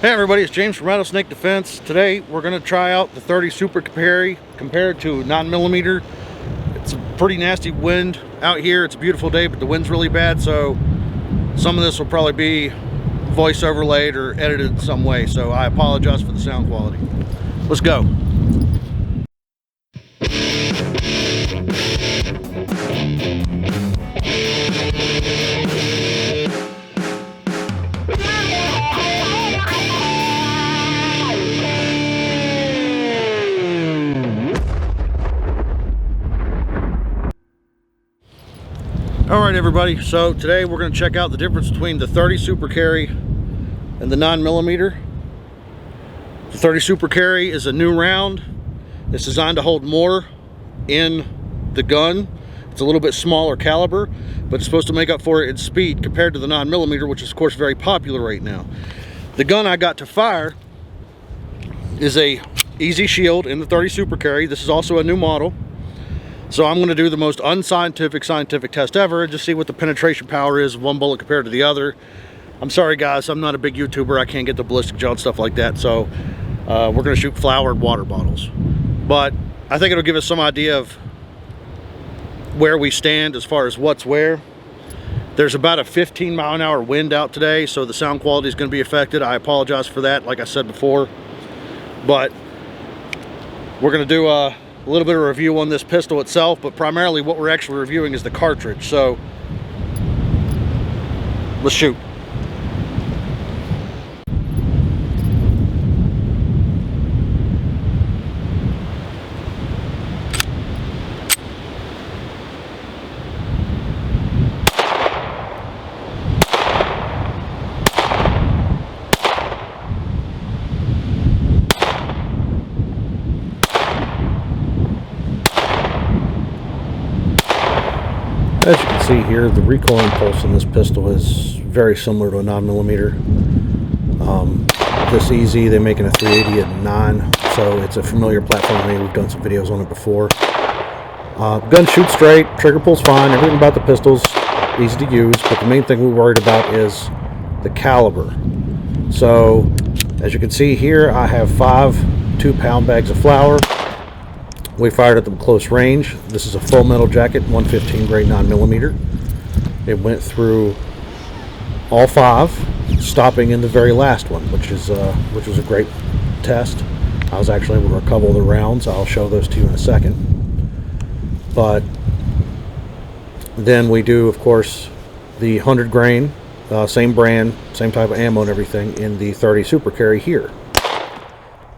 Hey everybody, it's James from Rattlesnake Defense. Today we're going to try out the 30 Super Carry compared to 9mm. It's a pretty nasty wind out here. It's a beautiful day, but the wind's really bad, so some of this will probably be voice overlaid or edited in some way, so I apologize for the sound quality. Let's go. Alright everybody, so today we're going to check out the difference between the 30 Super Carry and the 9mm. The 30 Super Carry is a new round. It's designed to hold more in the gun. It's a little bit smaller caliber, but it's supposed to make up for it in speed compared to the 9mm, which is of course very popular right now. The gun I got to fire is a Easy Shield in the 30 Super Carry. This is also a new model. So I'm going to do the most unscientific scientific test ever and just see what the penetration power is of one bullet compared to the other. I'm sorry guys, I'm not a big YouTuber. I can't get the ballistic gel and stuff like that. So we're going to shoot flour and water bottles. But I think it'll give us some idea of where we stand as far as what's where. There's about a 15-mile-an-hour wind out today, so the sound quality is going to be affected. I apologize for that, like I said before. But we're going to do a little bit of review on this pistol itself, but primarily what we're actually reviewing is the cartridge. So let's shoot. As you can see here, the recoil impulse in this pistol is very similar to a 9mm. This Easy, they make it a 380 at 9, so it's a familiar platform to me. We've done some videos on it before. Gun shoots straight, trigger pulls fine, everything about the pistol's easy to use, but the main thing we're worried about is the caliber. So, as you can see here, I have 5 2-pound bags of flour. We fired at them close range. This is a full metal jacket, 115 grade 9mm. It went through all 5, stopping in the very last one, which was a great test. I was actually able to recover the rounds. I'll show those to you in a second. But then we do, of course, the 100 grain, same brand, same type of ammo and everything in the 30 Super Carry here.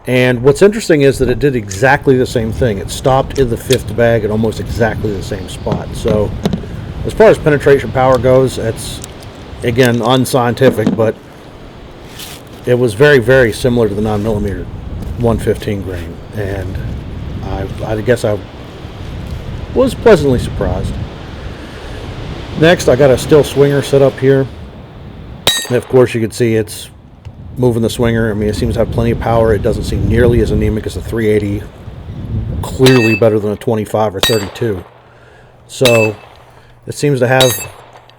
And what's interesting is that it did exactly the same thing. It stopped in the 5th bag at almost exactly the same spot. So as far as penetration power goes, it's, again, unscientific, but it was very, very similar to the 9mm 115 grain. And I guess I was pleasantly surprised. Next, I got a still swinger set up here. And of course, you can see it's moving the swinger. I mean, it seems to have plenty of power. It doesn't seem nearly as anemic as a 380. Clearly better than a 25 or 32. So it seems to have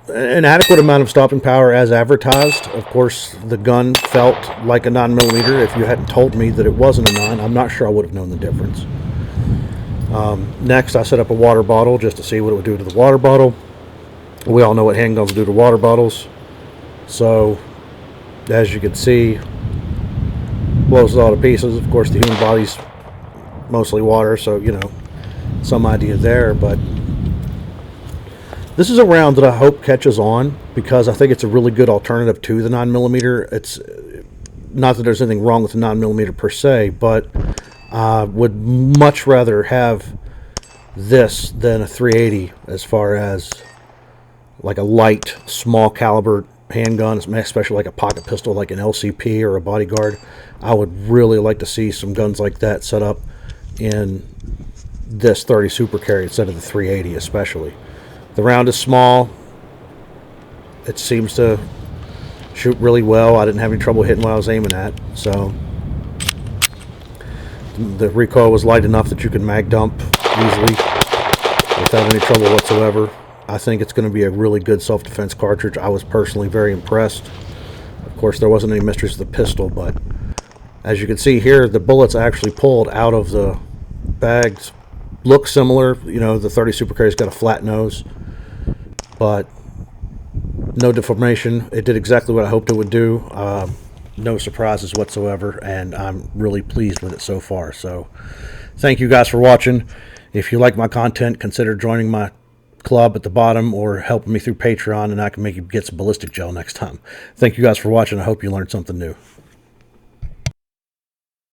an adequate amount of stopping power as advertised. Of course, the gun felt like a 9mm. If you hadn't told me that it wasn't a 9, I'm not sure I would have known the difference. Next, I set up a water bottle just to see what it would do to the water bottle. We all know what handguns do to water bottles. So as you can see, blows it all to pieces. Of course, the human body's mostly water, so you know, some idea there. But this is a round that I hope catches on, because I think it's a really good alternative to the 9mm. It's not that there's anything wrong with the 9mm per se, but I would much rather have this than a 380 as far as like a light, small caliber handgun, especially like a pocket pistol like an LCP or a bodyguard. I would really like to see some guns like that set up in this 30 Super Carry instead of the 380 especially. The round is small. It seems to shoot really well. I didn't have any trouble hitting what I was aiming at. So the recoil was light enough that you can mag dump easily without any trouble whatsoever. I think it's going to be a really good self-defense cartridge. I was personally very impressed. Of course, there wasn't any mysteries with the pistol, but as you can see here, the bullets actually pulled out of the bags. Look similar, you know, the 30 Super Carry's got a flat nose, but no deformation. It did exactly what I hoped it would do. No surprises whatsoever, and I'm really pleased with it so far. So thank you guys for watching. If you like my content, consider joining my club at the bottom or helping me through Patreon, and I can make you get some ballistic gel next time. Thank you guys for watching. I hope you learned something new.